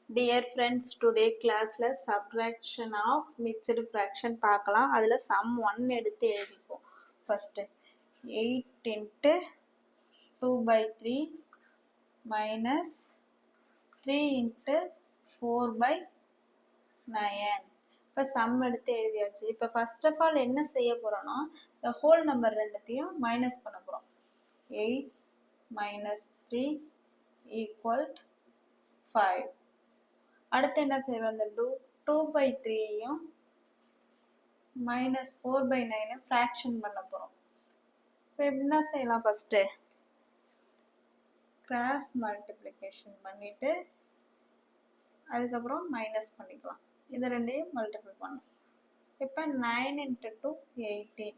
Dear friends, today classல subtraction of mixed fraction பார்க்கலாம். அதில் sum 1 எடுத்து எழுதிப்போம். First 8 into 2 by 3 minus 3 into 4 by 9. இப்போ sum எடுத்து எழுதியாச்சு. இப்போ first of all என்ன செய்ய போறோம்னா the whole number ரெண்டுத்தையும் minus பண்ண போறோம். 8 minus 3 equal 5. அடுத்து என்ன செய்வோம், அந்த 2 by 3யும் minus 4 by 9 fraction பண்ண போறோம். இப்போ என்ன செய்யலாம், ஃபர்ஸ்ட் கிராஸ் மல்டிப்ளிகேஷன் பண்ணிட்டு அதுக்கப்புறம் மைனஸ் பண்ணிக்கலாம். இது ரெண்டையும் மல்டிபிள் பண்ணும். இப்போ 9 into 2 18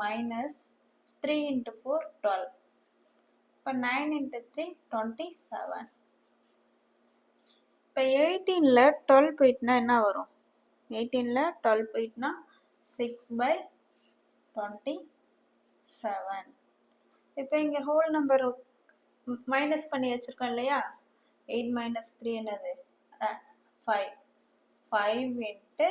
மைனஸ் 3 into 4 12. இப்போ 9 into 3 27. இப்போ 18ல 12 போயிட்டுனா என்ன வரும்? 18ல 12 போயிட்டுனா 6 by 27. இப்போ இங்கே ஹோல் நம்பர் மைனஸ் பண்ணி வச்சிருக்கோம் இல்லையா? 8 minus 3 என்னது? 5. 5 into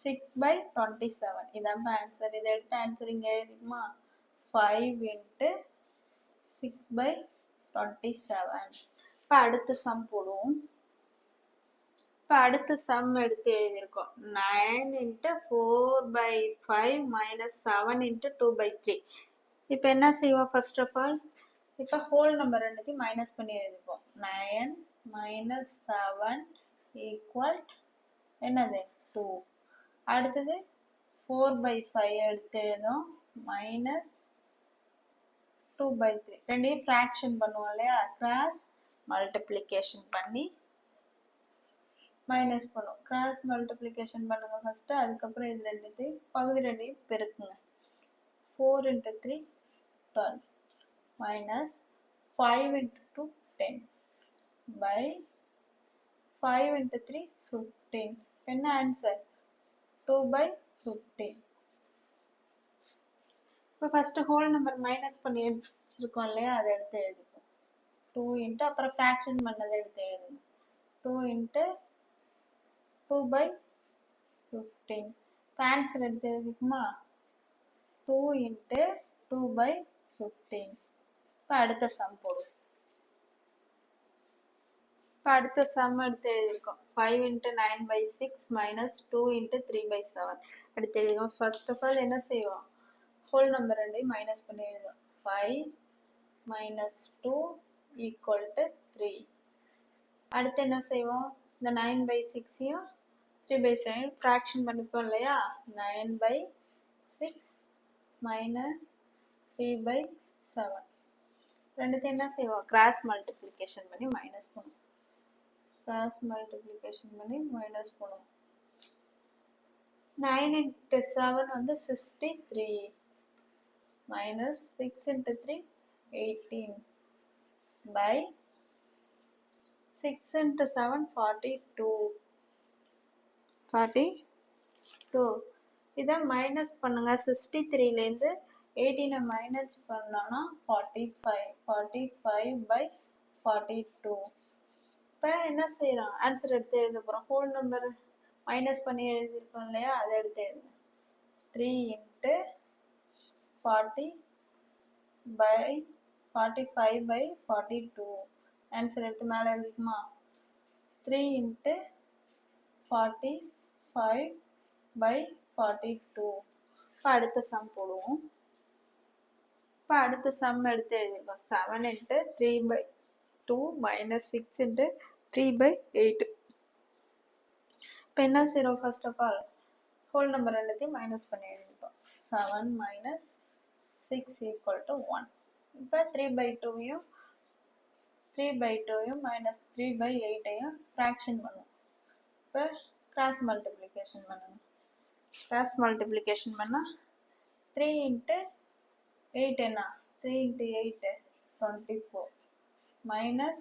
6 by 27. இதான் ஆன்சர். இதை எடுத்து ஆன்சர் இங்கே எழுதிக்குமா? 5 into 6 by 27. இப்போ அடுத்த சம் போடுவோம். இப்போ அடுத்த சம் எடுத்து எழுதியிருக்கோம். 9 into 4 by 5 minus 7 into 2 by 3. இப்போ என்ன செய்வோம், ஃபர்ஸ்ட் ஆஃப் ஆல் இப்போ ஹோல் நம்பர் ரெண்டுத்தையும் மைனஸ் பண்ணி எழுதிப்போம். 9 minus 7 equal என்னது 2. அடுத்தது 4 by 5 எடுத்து எழுதும் மைனஸ் 2 by 3. ரெண்டையும் ஃப்ராக்ஷன் பண்ணுவோம் இல்லையா? கிராஸ் மல்டிப்ளிகேஷன் பண்ணி மைனஸ் பண்ணுவோம். கிராஸ் மல்டிப்ளிகேஷன் பண்ணுங்க ஃபர்ஸ்ட். அதுக்கப்புறம் இது ரெண்டுத்தையும் பகுதி ரெண்டையும் பெருக்குங்க. 4 into 3 12 minus 5 into 2 10 by 5 into 3 15. என்ன ஆன்சர்? 2 by 15. இப்போ ஃபர்ஸ்ட் ஹோல் நம்பர் மைனஸ் பண்ணி வச்சிருக்கோம் இல்லையா? அதை எடுத்து எழுதிப்போம். 2 into அப்புறம் ஃப்ராக்ஷன் பண்ணதை எடுத்து எழுதுங்க. 2 into 2 by 15. ஆன்சர் எடுத்து எழுதிக்குமா? 2 into 2 by 15. இப்போ அடுத்த சம் போடுவோம். இப்போ அடுத்த சம் எடுத்து எழுதியிருக்கோம். 5 into 9 by 6 minus 2 into 3 by 7. எடுத்து எழுதிக்கோம். ஃபர்ஸ்ட் ஆஃப் ஆல் என்ன செய்வோம், ஹோல் நம்பர் ரெண்டையும் மைனஸ் பண்ணி எழுதுவோம். 5 minus 2 equal to 3. அடுத்து என்ன செய்வோம், இந்த 9 by 6யும் 3 by 7 ஃப்ராக்ஷன் பண்ணிப்போம் இல்லையா? 9 by 6 minus 3 by 7. ரெண்டுத்தையும் என்ன செய்வோம், கிராஸ் மல்டிப்ளிகேஷன் பண்ணி மைனஸ் பண்ணுவோம். கிராஸ் மல்டிப்ளிகேஷன் பண்ணி மைனஸ் பண்ணுவோம். 9 into 7 வந்து 63 minus 6 into 3 18 by 6 into 7 42. இதை மைனஸ் பண்ணுங்க. 63லேருந்து 18 மைனஸ் பண்ணோம்னா 45 by 42. இப்போ என்ன செய்யலாம், ஆன்சர் எடுத்து எழுத போகிறோம். ஹோல் நம்பர் மைனஸ் பண்ணி எழுதியிருக்கோம் இல்லையா? அதை எடுத்து எழுதுங்க. 3 into 40 by 45 by 42. ஆன்சர் எடுத்து மேலே எழுதிக்குமா? 3 into 45 by 42. இப்போ அடுத்த சம் போடுவோம். இப்போ அடுத்த சம் எடுத்து எழுதிருக்கோம். 7 into 3 by 2 minus 6 into 3 by 8. இப்போ என்ன செய்யறோம், first of all whole number ரெண்டுத்தையும் மைனஸ் பண்ணி எழுதிப்போம். 7 minus 6 equal to 1. இப்போ 3 by 2யும் மைனஸ் 3 by 8யும் ஃப்ராக்ஷன் பண்ணுவோம். இப்போ கிராஸ் மல்டிப்ளிகேஷன் பண்ணுங்க. கிராஸ் மல்டிப்ளிகேஷன் பண்ணால் 3 into 8 என்ன? 3 into 8 24 minus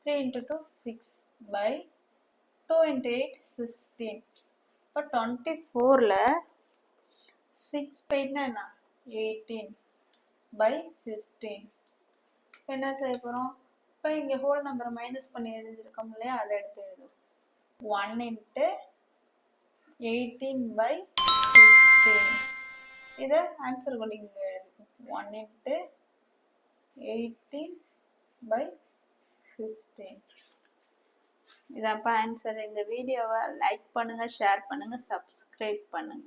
3 into 2 6 by 2 into 8 16. இப்போ 24ல 6 போயிட்டுனா என்ன? 18 by 16. என்ன செய்ய போகிறோம், இப்போ இங்கே ஹோல் நம்பரை மைனஸ் பண்ணி எழுதியிருக்கோம் இல்லையா, அதை எடுத்து எழுதுவோம். 1 into 18/16. இதை ஆன்சர் கொண்டு இங்கே எழுதுவோம். 1 into 18/16. இதான்ப்பா ஆன்சர். இந்த வீடியோவை லைக் பண்ணுங்க, ஷேர் பண்ணுங்க, சப்ஸ்கிரைப் பண்ணுங்க.